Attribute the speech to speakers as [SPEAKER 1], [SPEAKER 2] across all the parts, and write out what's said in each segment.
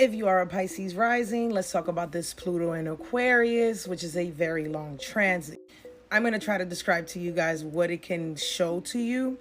[SPEAKER 1] If you are a Pisces rising, let's talk about this Pluto in Aquarius, which is a very long transit. I'm going to try to describe to you guys what it can show to you.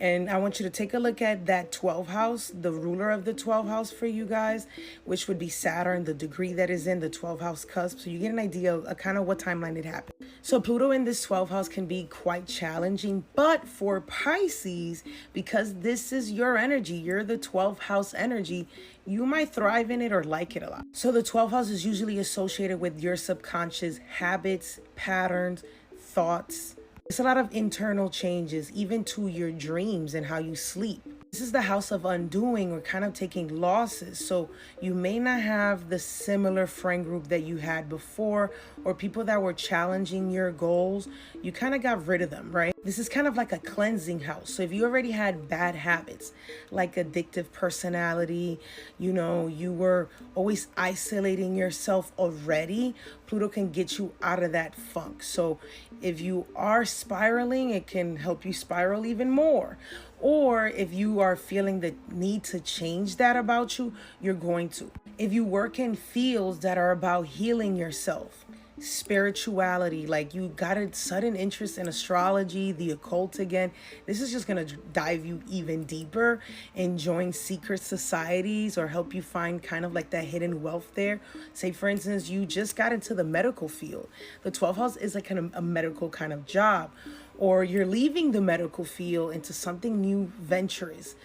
[SPEAKER 1] And I want you to take a look at that 12th house, the ruler of the 12th house for you guys, which would be Saturn, the degree that is in the 12th house cusp. So you get an idea of kind of what timeline it happened. So Pluto in this 12th house can be quite challenging, but for Pisces, because this is your energy, you're the 12th house energy, you might thrive in it or like it a lot. So the 12th house is usually associated with your subconscious habits, patterns, thoughts. It's a lot of internal changes, even to your dreams and how you sleep. This is the house of undoing or kind of taking losses. So you may not have the similar friend group that you had before, or people that were challenging your goals. You kind of got rid of them, right? This is kind of like a cleansing house. So if you already had bad habits, like addictive personality, you were always isolating yourself already, Pluto can get you out of that funk. So if you are spiraling, it can help you spiral even more. Or if you are feeling the need to change that about you, you're going to. If you work in fields that are about healing yourself, spirituality, like you got a sudden interest in astrology, the occult again, this is just going to dive you even deeper and join secret societies or help you find kind of like that hidden wealth there. Say, for instance, you just got into the medical field. The 12th house is like a medical kind of job, or you're leaving the medical field into something new, venturous,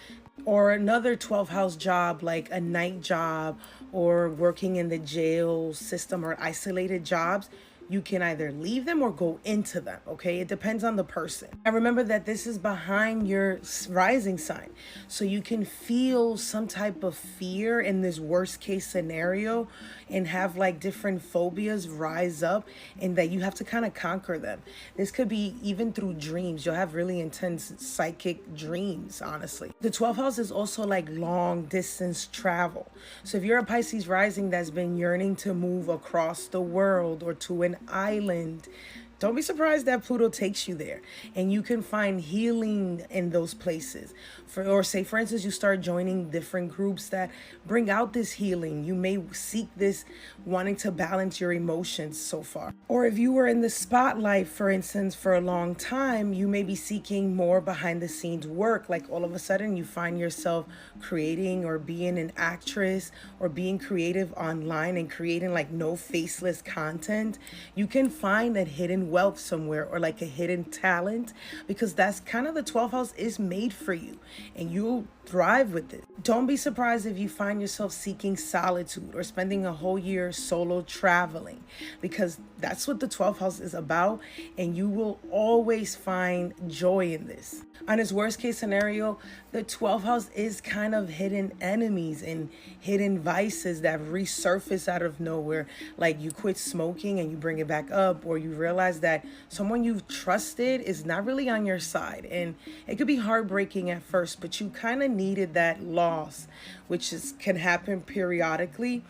[SPEAKER 1] or another 12th house job like a night job or working in the jail system or isolated jobs. You can either leave them or go into them, okay? It depends on the person. And remember that this is behind your rising sign. So you can feel some type of fear in this worst case scenario and have like different phobias rise up and that you have to kind of conquer them. This could be even through dreams. You'll have really intense psychic dreams, honestly. The 12th house is also like long distance travel. So if you're a Pisces rising that's been yearning to move across the world or to an island, don't be surprised that Pluto takes you there and you can find healing in those places. Or say, for instance, you start joining different groups that bring out this healing. You may seek this wanting to balance your emotions so far. Or if you were in the spotlight, for instance, for a long time, you may be seeking more behind the scenes work. Like all of a sudden you find yourself creating or being an actress or being creative online and creating like no faceless content. You can find that hidden wealth somewhere or like a hidden talent, because that's kind of the 12th house is made for you and you'll thrive with it. Don't be surprised if you find yourself seeking solitude or spending a whole year solo traveling, because that's what the 12th house is about, and you will always find joy in this. On its worst case scenario, the 12th house is kind of hidden enemies and hidden vices that resurface out of nowhere. Like you quit smoking and you bring it back up, or you realize that someone you've trusted is not really on your side, and it could be heartbreaking at first, but you kind of needed that loss, which can happen periodically.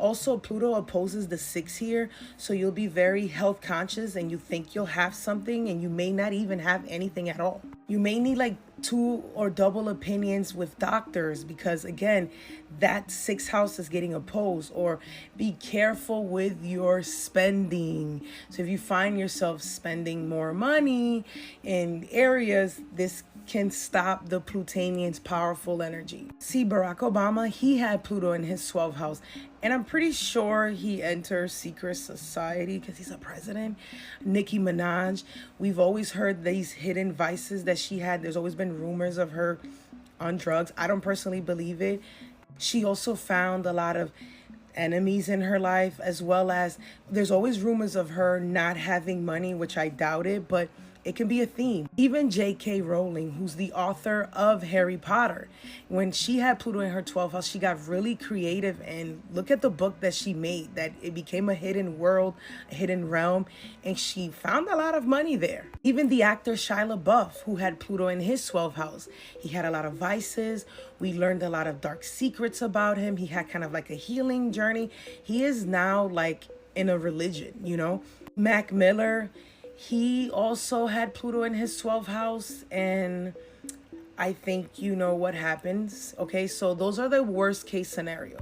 [SPEAKER 1] Also, Pluto opposes the 6 here, so you'll be very health conscious and you think you'll have something and you may not even have anything at all. You may need like 2 or double opinions with doctors, because again, that 6th house is getting opposed. Or be careful with your spending. So if you find yourself spending more money in areas, this can stop the Plutonian's powerful energy. See, Barack Obama, he had Pluto in his 12th house, and I'm pretty sure he enters secret society because he's a president. Nicki Minaj, we've always heard these hidden vices that she had. There's always been rumors of her on drugs. I don't personally believe it. She also found a lot of enemies in her life, as well as there's always rumors of her not having money, which I doubt it, but it can be a theme. Even J.K. Rowling, who's the author of Harry Potter, when she had Pluto in her 12th house, she got really creative, and look at the book that she made, that it became a hidden world, a hidden realm, and she found a lot of money there. Even the actor Shia LaBeouf, who had Pluto in his 12th house, he had a lot of vices. We learned a lot of dark secrets about him. He had kind of like a healing journey. He is now like in a religion, Mac Miller, he also had Pluto in his 12th house, and I think you know what happens. Okay, so those are the worst case scenarios.